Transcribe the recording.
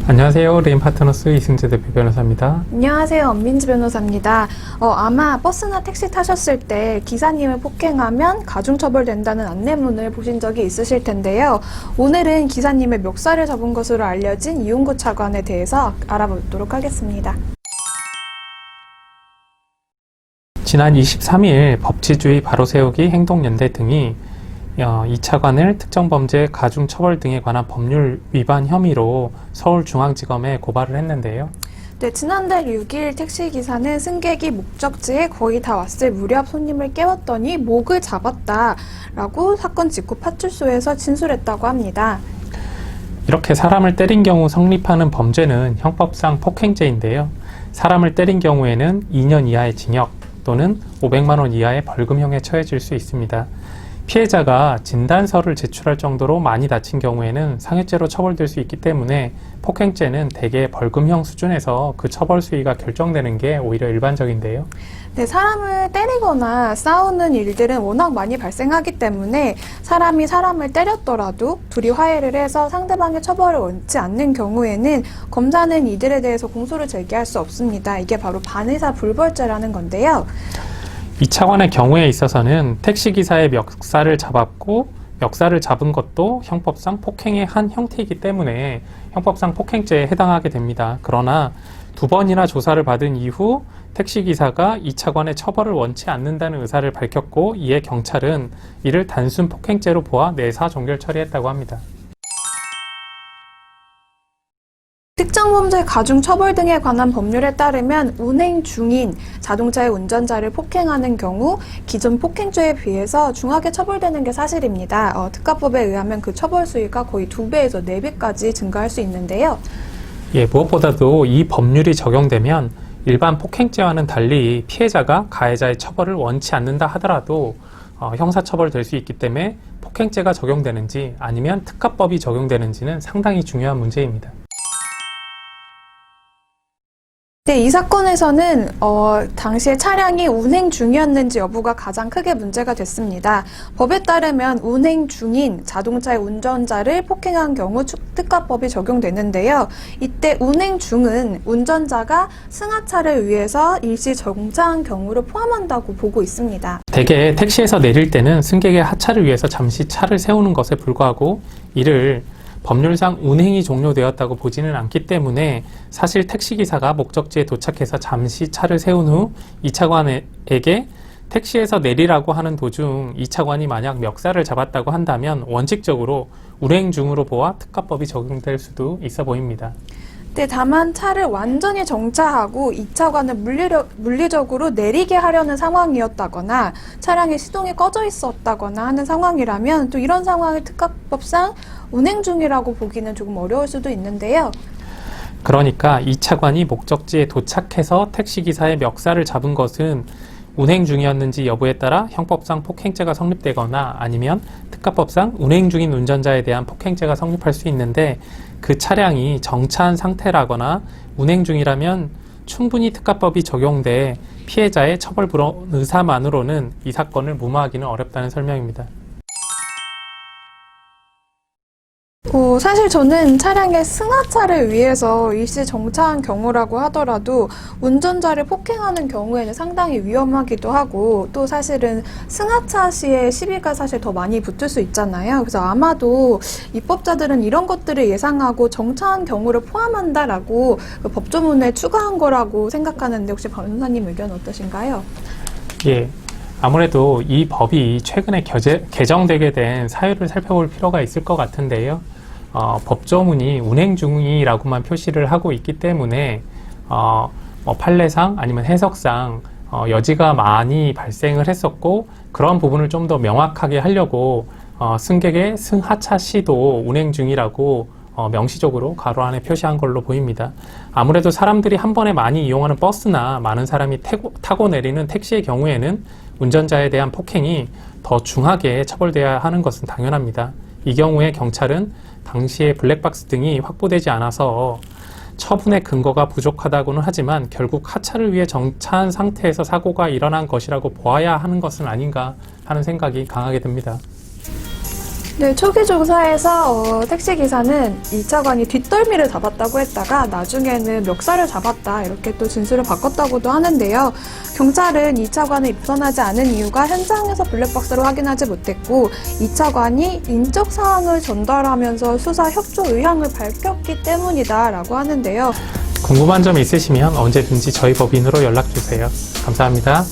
안녕하세요. 레인파트너스 이승재 대표 변호사입니다. 안녕하세요. 엄민지 변호사입니다. 아마 버스나 택시 타셨을 때 기사님을 폭행하면 가중처벌된다는 안내문을 보신 적이 있으실 텐데요. 오늘은 기사님의 멱살을 잡은 것으로 알려진 이용구 차관에 대해서 알아보도록 하겠습니다. 지난 23일 법치주의 바로세우기 행동연대 등이 이 차관을 특정범죄 가중처벌 등에 관한 법률 위반 혐의로 서울중앙지검에 고발을 했는데요. 네, 지난달 6일 택시기사는 승객이 목적지에 거의 다 왔을 무렵 손님을 깨웠더니 목을 잡았다라고 사건 직후 파출소에서 진술했다고 합니다. 이렇게 사람을 때린 경우 성립하는 범죄는 형법상 폭행죄인데요. 사람을 때린 경우에는 2년 이하의 징역 또는 500만 원 이하의 벌금형에 처해질 수 있습니다. 피해자가 진단서를 제출할 정도로 많이 다친 경우에는 상해죄로 처벌될 수 있기 때문에 폭행죄는 대개 벌금형 수준에서 그 처벌 수위가 결정되는 게 오히려 일반적인데요. 네, 사람을 때리거나 싸우는 일들은 워낙 많이 발생하기 때문에 사람이 사람을 때렸더라도 둘이 화해를 해서 상대방의 처벌을 원치 않는 경우에는 검사는 이들에 대해서 공소를 제기할 수 없습니다. 이게 바로 반의사 불벌죄라는 건데요. 이 차관의 경우에 있어서는 택시기사의 멱살을 잡았고 멱살을 잡은 것도 형법상 폭행의 한 형태이기 때문에 형법상 폭행죄에 해당하게 됩니다. 그러나 두 번이나 조사를 받은 이후 택시기사가 이 차관의 처벌을 원치 않는다는 의사를 밝혔고 이에 경찰은 이를 단순 폭행죄로 보아 내사 종결 처리했다고 합니다. 특정범죄 가중처벌 등에 관한 법률에 따르면 운행 중인 자동차의 운전자를 폭행하는 경우 기존 폭행죄에 비해서 중하게 처벌되는 게 사실입니다. 특가법에 의하면 그 처벌 수위가 거의 2배에서 4배까지 증가할 수 있는데요. 무엇보다도 이 법률이 적용되면 일반 폭행죄와는 달리 피해자가 가해자의 처벌을 원치 않는다 하더라도 형사처벌 될 수 있기 때문에 폭행죄가 적용되는지 아니면 특가법이 적용되는지는 상당히 중요한 문제입니다. 네, 이 사건에서는 당시에 차량이 운행 중이었는지 여부가 가장 크게 문제가 됐습니다. 법에 따르면 운행 중인 자동차의 운전자를 폭행한 경우 특가법이 적용되는데요. 이때 운행 중은 운전자가 승하차를 위해서 일시 정차한 경우를 포함한다고 보고 있습니다. 대개 택시에서 내릴 때는 승객의 하차를 위해서 잠시 차를 세우는 것에 불과하고 이를 법률상 운행이 종료되었다고 보지는 않기 때문에 사실 택시기사가 목적지에 도착해서 잠시 차를 세운 후 이 차관에게 택시에서 내리라고 하는 도중 이 차관이 만약 멱살을 잡았다고 한다면 원칙적으로 운행 중으로 보아 특가법이 적용될 수도 있어 보입니다. 네, 다만 차를 완전히 정차하고 이 차관을 물리적으로 내리게 하려는 상황이었다거나 차량의 시동이 꺼져 있었다거나 하는 상황이라면 또 이런 상황을 특가법상 운행 중이라고 보기는 조금 어려울 수도 있는데요. 그러니까 이 차관이 목적지에 도착해서 택시기사의 멱살을 잡은 것은 운행 중이었는지 여부에 따라 형법상 폭행죄가 성립되거나 아니면 특가법상 운행 중인 운전자에 대한 폭행죄가 성립할 수 있는데 그 차량이 정차한 상태라거나 운행 중이라면 충분히 특가법이 적용돼 피해자의 처벌 불허 의사만으로는 이 사건을 무마하기는 어렵다는 설명입니다. 사실 저는 차량의 승하차를 위해서 일시 정차한 경우라고 하더라도 운전자를 폭행하는 경우에는 상당히 위험하기도 하고 또 사실은 승하차 시에 시비가 사실 더 많이 붙을 수 있잖아요. 그래서 아마도 입법자들은 이런 것들을 예상하고 정차한 경우를 포함한다라고 그 법조문에 추가한 거라고 생각하는데 혹시 변호사님 의견 어떠신가요? 아무래도 이 법이 최근에 개정되게 된 사유를 살펴볼 필요가 있을 것 같은데요. 법조문이 운행 중이라고만 표시를 하고 있기 때문에 판례상 아니면 해석상 여지가 많이 발생을 했었고 그런 부분을 좀 더 명확하게 하려고 승객의 승하차 시도 운행 중이라고 명시적으로 괄호 안에 표시한 걸로 보입니다. 아무래도 사람들이 한 번에 많이 이용하는 버스나 많은 사람이 타고 내리는 택시의 경우에는 운전자에 대한 폭행이 더 중하게 처벌돼야 하는 것은 당연합니다. 이 경우에 경찰은 당시에 블랙박스 등이 확보되지 않아서 처분의 근거가 부족하다고는 하지만 결국 하차를 위해 정차한 상태에서 사고가 일어난 것이라고 보아야 하는 것은 아닌가 하는 생각이 강하게 듭니다. 네, 초기 조사에서 택시기사는 2차관이 뒷덜미를 잡았다고 했다가 나중에는 멱살을 잡았다 이렇게 또 진술을 바꿨다고도 하는데요. 경찰은 2차관을 입선하지 않은 이유가 현장에서 블랙박스로 확인하지 못했고 2차관이 인적 사항을 전달하면서 수사 협조 의향을 밝혔기 때문이다라고 하는데요. 궁금한 점 있으시면 언제든지 저희 법인으로 연락 주세요. 감사합니다.